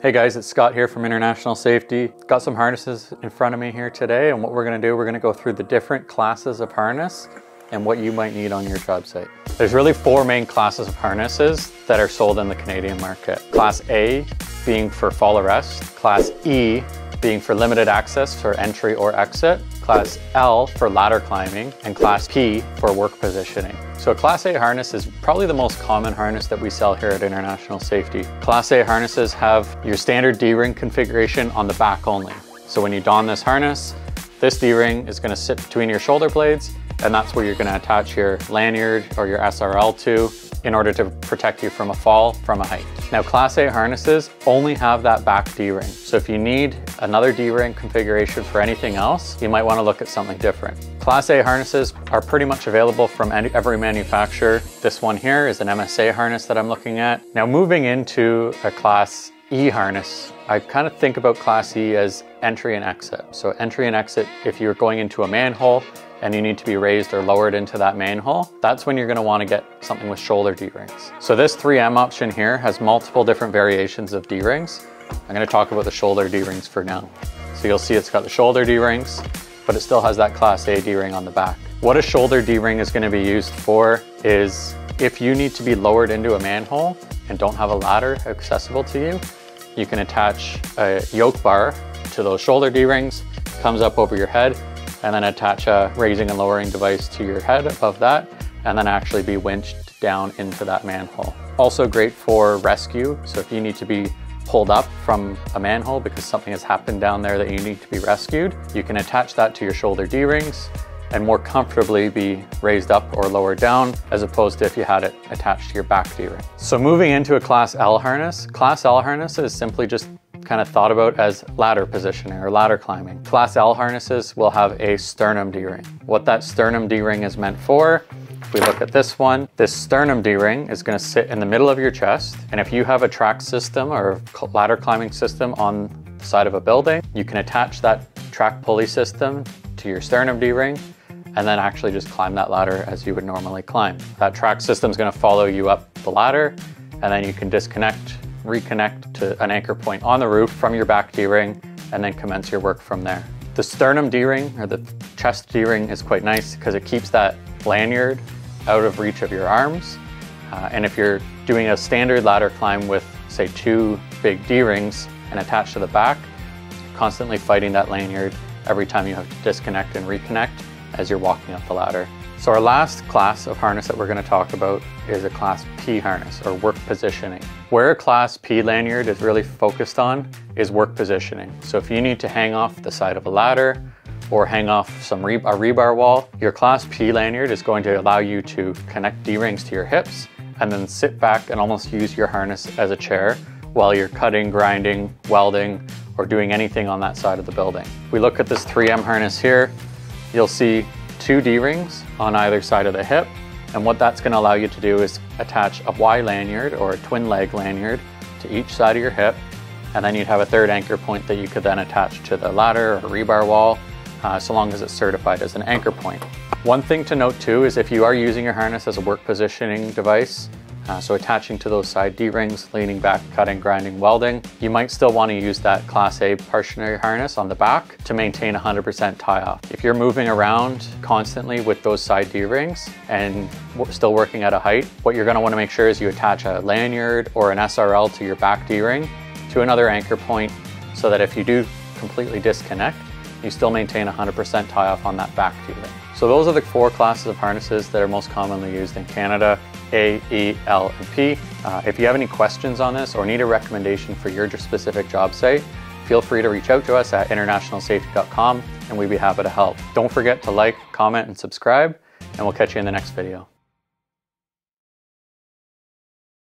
Hey guys, it's Scott here from International Safety. Got some harnesses in front of me here today, and what we're gonna do, we're gonna go through the different classes of harness and what you might need on your job site. There's really four main classes of harnesses that are sold in the Canadian market. Class A being for fall arrest, Class E being for limited access for entry or exit, Class L for ladder climbing, and Class P for work positioning. So a Class A harness is probably the most common harness that we sell here at International Safety. Class A harnesses have your standard D-ring configuration on the back only. So when you don this harness, this D-ring is going to sit between your shoulder blades, and that's where you're going to attach your lanyard or your SRL to in order to protect you from a fall from a height. Now, Class A harnesses only have that back D-ring. So if you need another D-ring configuration for anything else, you might want to look at something different. Class A harnesses are pretty much available from every manufacturer. This one here is an MSA harness that I'm looking at. Now, moving into a Class E harness, I kind of think about Class E as entry and exit. So entry and exit, if you're going into a manhole and you need to be raised or lowered into that manhole, that's when you're going to want to get something with shoulder D-rings. So this 3M option here has multiple different variations of D-rings. I'm going to talk about the shoulder D-rings for now. So you'll see it's got the shoulder D-rings, but it still has that Class A D-ring on the back. What a shoulder D-ring is going to be used for is if you need to be lowered into a manhole and don't have a ladder accessible to you, you can attach a yoke bar to those shoulder D-rings, comes up over your head, and then attach a raising and lowering device to your head above that, and then actually be winched down into that manhole. Also great for rescue. So if you need to be pulled up from a manhole because something has happened down there that you need to be rescued, you can attach that to your shoulder D-rings and more comfortably be raised up or lowered down, as opposed to if you had it attached to your back D-ring. So moving into a Class L harness, Class L harness is simply just kind of thought about as ladder positioning or ladder climbing. Class L harnesses will have a sternum D-ring. What that sternum D-ring is meant for, if we look at this one, this sternum D-ring is going to sit in the middle of your chest, and if you have a track system or ladder climbing system on the side of a building, you can attach that track pulley system to your sternum D-ring and then actually just climb that ladder as you would normally climb. That track system is going to follow you up the ladder, and then you can disconnect, reconnect to an anchor point on the roof from your back D-ring, and then commence your work from there. The sternum D-ring or the chest D-ring is quite nice because it keeps that lanyard out of reach of your arms. And if you're doing a standard ladder climb with, say, 2 big D-rings and attached to the back, you're constantly fighting that lanyard every time you have to disconnect and reconnect as you're walking up the ladder. So our last class of harness that we're going to talk about is a Class P harness, or work positioning. Where a Class P lanyard is really focused on is work positioning. So if you need to hang off the side of a ladder or hang off a rebar wall, your Class P lanyard is going to allow you to connect D-rings to your hips and then sit back and almost use your harness as a chair while you're cutting, grinding, welding, or doing anything on that side of the building. If we look at this 3M harness here, you'll see 2 D-rings on either side of the hip, and what that's going to allow you to do is attach a Y lanyard or a twin leg lanyard to each side of your hip, and then you'd have a third anchor point that you could then attach to the ladder or rebar wall, so long as it's certified as an anchor point. One thing to note too is if you are using your harness as a work positioning device, so attaching to those side D-rings, leaning back, cutting, grinding, welding, you might still want to use that Class A partitionary harness on the back to maintain 100% tie-off. If you're moving around constantly with those side D-rings and still working at a height, what you're going to want to make sure is you attach a lanyard or an SRL to your back D-ring to another anchor point, so that if you do completely disconnect, you still maintain 100% tie-off on that back D-ring. So those are the 4 classes of harnesses that are most commonly used in Canada: A, E, L, and P. If you have any questions on this or need a recommendation for your specific job site, feel free to reach out to us at internationalsafety.com and we'd be happy to help. Don't forget to like, comment, and subscribe, and we'll catch you in the next video.